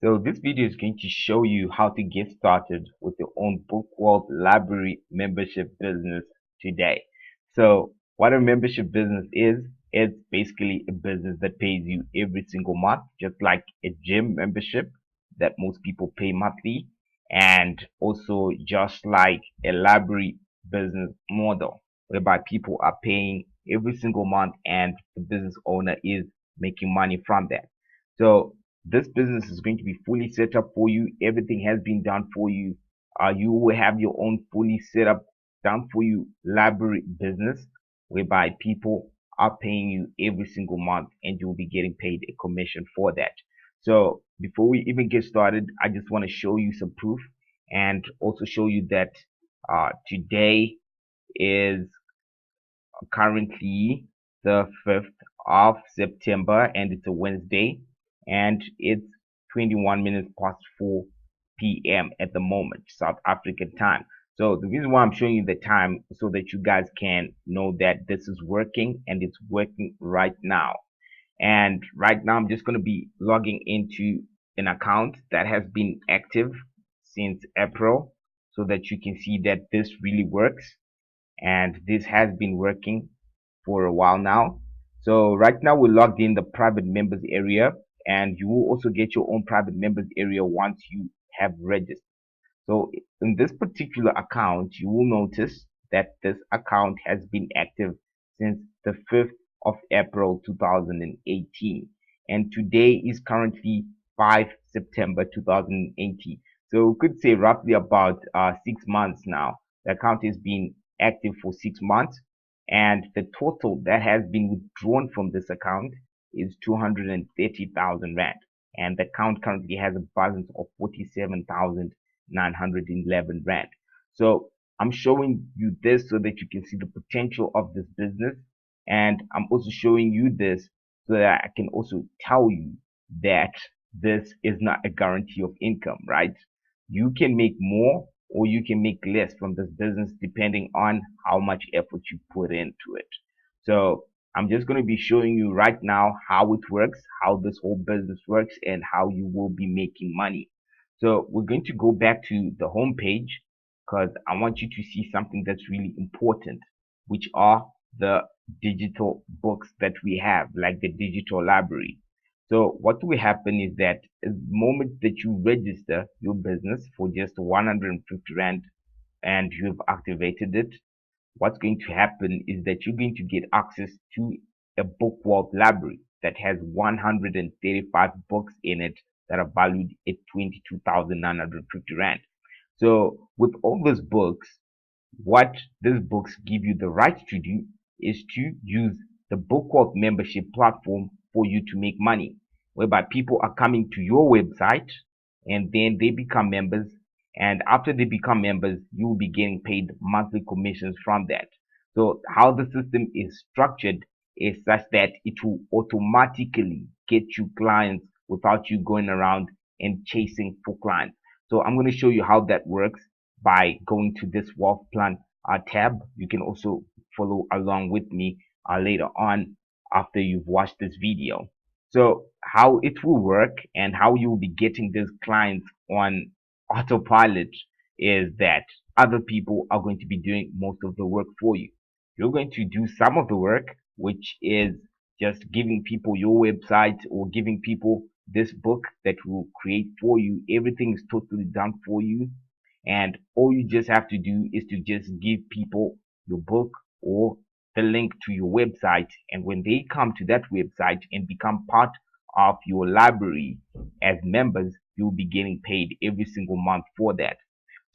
So this video is going to show you how to get started with your own Bookworld Library membership business today. So what a membership business is, it's basically a business that pays you every single month, just like a gym membership that most people pay monthly, and also just like a library business model whereby people are paying every single month and the business owner is making money from that. So this business is going to be fully set up for you. Everything has been done for you. You will have your own fully set up, done for you library business whereby people are paying you every single month and you will be getting paid a commission for that. So before we even get started, I just want to show you some proof and also show you that today is currently the 5th of September and it's a Wednesday and it's 21 minutes past 4 p.m. at the moment, South African time. So the reason why I'm showing you the time so that you guys can know that this is working and it's working right now. And right now I'm just going to be logging into an account that has been active since April so that you can see that this really works and this has been working for a while now. So right now we're logged in the private members area and you will also get your own private members area once you have registered. So in this particular account, you will notice that this account has been active since the 5th of April 2018 and today is currently 5 September 2018. So we could say roughly about 6 months now. The account has been active for 6 months and the total that has been withdrawn from this account is 230,000 rand and the account currently has a balance of 47,911 rand. So I'm showing you this so that you can see the potential of this business, and I'm also showing you this so that I can also tell you that this is not a guarantee of income, right? You can make more or you can make less from this business depending on how much effort you put into it. So I'm just going to be showing you right now how it works, how this whole business works, and how you will be making money. So we're going to go back to the home page because I want you to see something that's really important, which are the digital books that we have, like the digital library. So what will happen is that the moment that you register your business for just 150 Rand and you've activated it, what's going to happen is that you're going to get access to a Bookworld library that has 135 books in it that are valued at 22,950 Rand. So with all these books, what these books give you the right to do is to use the Bookworld membership platform for you to make money, whereby people are coming to your website and then they become members, and after they become members you will be getting paid monthly commissions from that. So how the system is structured is such that it will automatically get you clients without you going around and chasing for clients. So I'm going to show you how that works by going to this wealth plan tab. You can also follow along with me later on after you've watched this video. So how it will work and how you will be getting these clients on autopilot is that other people are going to be doing most of the work for you. You're going to do some of the work, which is just giving people your website or giving people this book that will create for you. Everything is totally done for you. And all you just have to do is to just give people your book or the link to your website. And when they come to that website and become part of your library as members, you'll be getting paid every single month for that.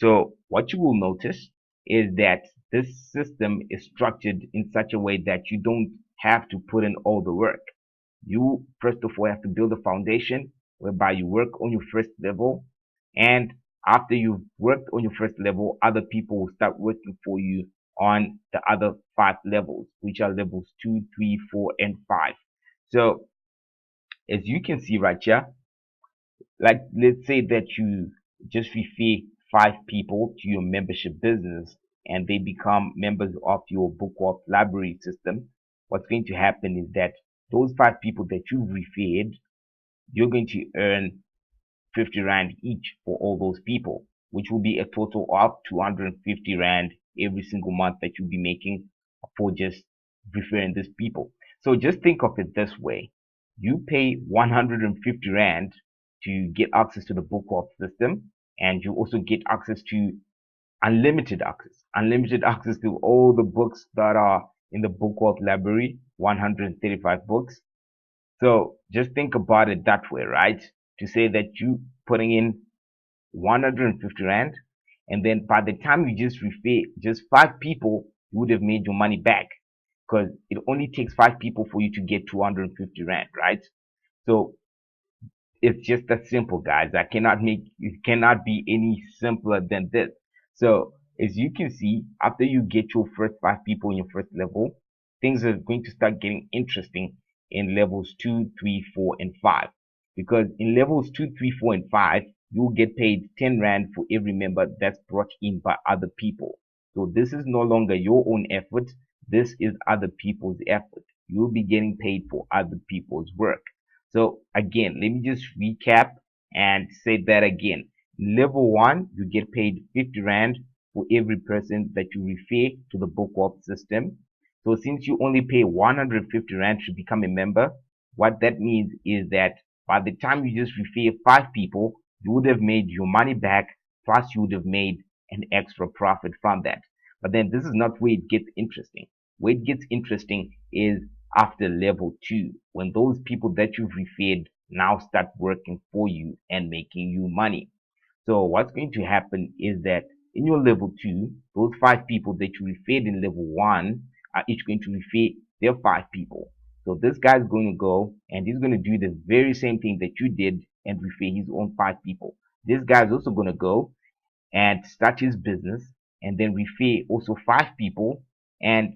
So what you will notice is that this system is structured in such a way that you don't have to put in all the work. You first of all have to build a foundation whereby you work on your first level, and after you've worked on your first level, other people will start working for you on the other 5 levels, which are levels 2, 3, 4, and 5. So as you can see right here, like let's say that you just refer 5 people to your membership business and they become members of your Bookworld library system. What's going to happen is that those 5 people that you've referred, you're going to earn 50 Rand each for all those people, which will be a total of 250 Rand every single month that you'll be making for just referring these people. So just think of it this way. You pay 150 Rand to get access to the book of system, and you also get access to unlimited access to all the books that are in the book of library, 135 books. So just think about it that way, right? To say that you putting in 150 Rand, and then by the time you just refer just 5 people, you would have made your money back, because it only takes 5 people for you to get 250 Rand, right? So it's just that simple, guys. It cannot be any simpler than this. So as you can see, after you get your first 5 people in your first level, things are going to start getting interesting in levels 2, 3, 4, and 5. Because in levels 2, 3, 4, and 5, you'll get paid 10 Rand for every member that's brought in by other people. So this is no longer your own effort. This is other people's effort. You'll be getting paid for other people's work. So again, let me just recap and say that again. Level 1, you get paid 50 Rand for every person that you refer to the book of system. So since you only pay 150 Rand to become a member, what that means is that by the time you just refer 5 people, you would have made your money back, plus you would have made an extra profit from that. But then this is not where it gets interesting. Where it gets interesting is after level 2, when those people that you've referred now start working for you and making you money. So what's going to happen is that in your level 2, those 5 people that you referred in level 1 are each going to refer their 5 people. So this guy's going to go and he's going to do the very same thing that you did and refer his own 5 people. This guy's also going to go and start his business and then refer also 5 people, and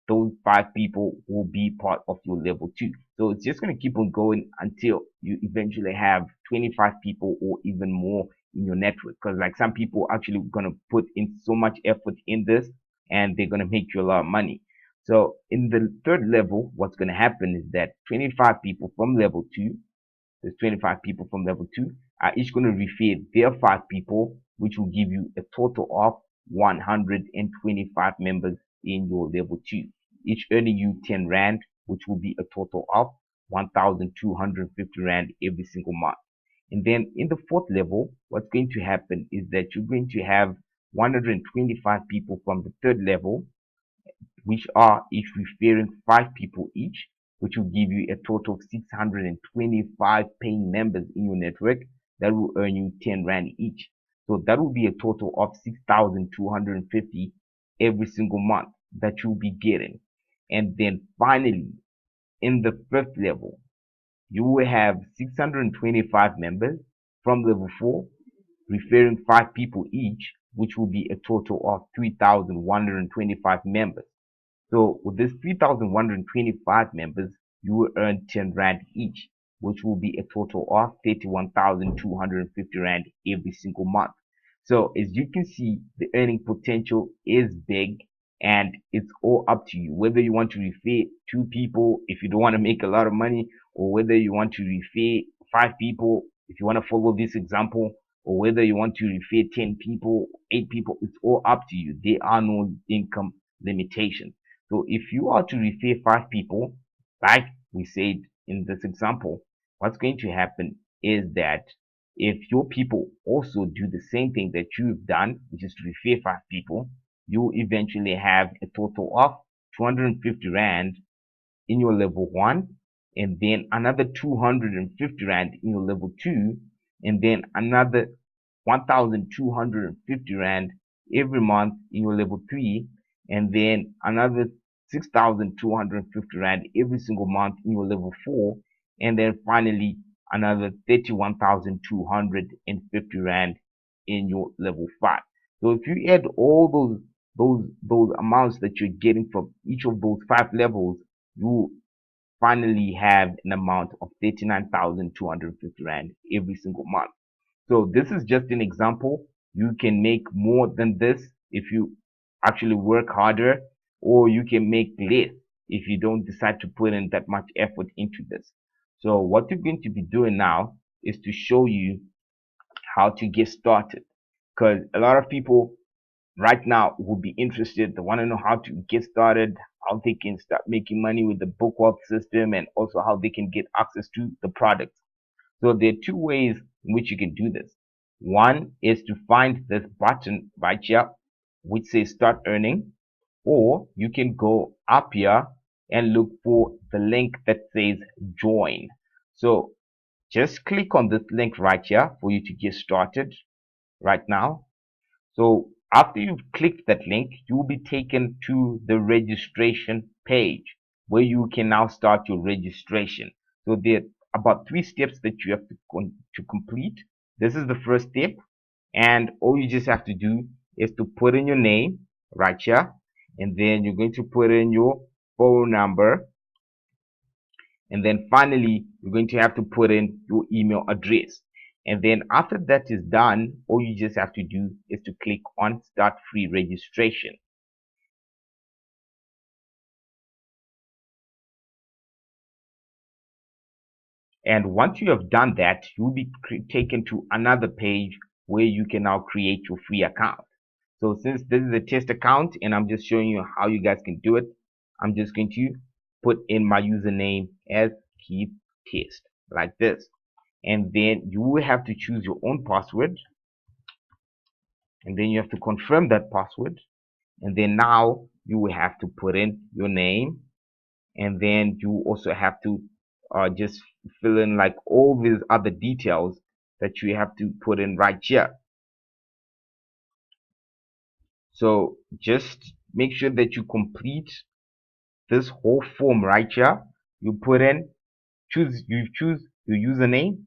those 5 people will be part of your level 2. So it's just going to keep on going until you eventually have 25 people or even more in your network, because like some people actually going to put in so much effort in this and they're going to make you a lot of money. So in the third level, what's going to happen is that 25 people from level 2, there's 25 people from level 2 are each going to refer their 5 people, which will give you a total of 125 members in your level 2, each earning you 10 Rand, which will be a total of 1,250 Rand every single month. And then in the fourth level, what's going to happen is that you're going to have 125 people from the third level, which are each referring 5 people each, which will give you a total of 625 paying members in your network that will earn you 10 Rand each. So that will be a total of 6,250 every single month that you'll be getting. And then finally, in the fifth level, you will have 625 members from level 4, referring 5 people each, which will be a total of 3,125 members. So with this 3,125 members, you will earn 10 Rand each, which will be a total of 31,250 Rand every single month. So as you can see, the earning potential is big, and it's all up to you whether you want to refer 2 people if you don't want to make a lot of money, or whether you want to refer 5 people if you want to follow this example, or whether you want to refer 10 people, 8 people. It's all up to you. There are no income limitations. So if you are to refer 5 people, like we said in this example, what's going to happen is that if your people also do the same thing that you've done, which is to refer 5 people, you eventually have a total of 250 Rand in your level 1, and then another 250 Rand in your level 2, and then another 1,250 Rand every month in your level 3, and then another 6,250 Rand every single month in your level 4, and then finally another 31,250 Rand in your level 5. So if you add all those amounts that you're getting from each of those 5 levels, you finally have an amount of 39,250 Rand every single month. So this is just an example. You can make more than this if you actually work harder, or you can make less if you don't decide to put in that much effort into this. So what you're going to be doing now is to show you how to get started, because a lot of people right now will be interested. They want to know how to get started, how they can start making money with the book wealth system, and also how they can get access to the products. So there are two ways in which you can do this. One is to find this button right here which says start earning, or you can go up here and look for the link that says join. So just click on this link right here for you to get started right now. So after you've clicked that link, you will be taken to the registration page where you can now start your registration. So there are about 3 steps that you have to complete. This is the first step, and all you just have to do is to put in your name right here, and then you're going to put in your phone number, and then finally you're going to have to put in your email address. And then after that is done, all you just have to do is to click on start free registration. And once you have done that, you'll be taken to another page where you can now create your free account. So since this is a test account and I'm just showing you how you guys can do it, I'm just going to put in my username as Keith Test like this. And then you will have to choose your own password, and then you have to confirm that password, and then now you will have to put in your name, and then you also have to just fill in like all these other details that you have to put in right here. So just make sure that you complete this whole form right here. You put in, choose your username,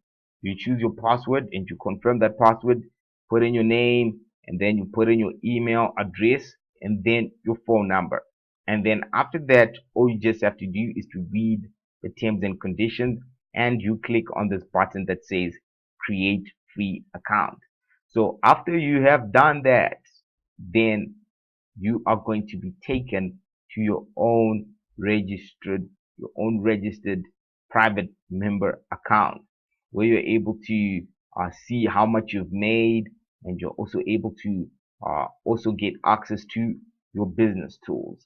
you choose your password, and you confirm that password, put in your name, and then you put in your email address, and then your phone number. And then after that, all you just have to do is to read the terms and conditions, and you click on this button that says create free account. So after you have done that, then you are going to be taken to your own registered private member account, where you're able to see how much you've made, and you're also able to also get access to your business tools.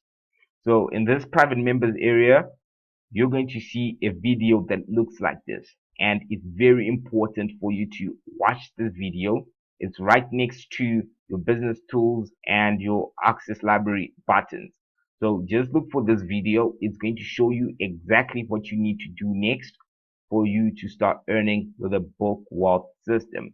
So in this private members area, you're going to see a video that looks like this, and it's very important for you to watch this video. It's right next to your business tools and your access library buttons. So just look for this video. It's going to show you exactly what you need to do next for you to start earning with a book wealth system.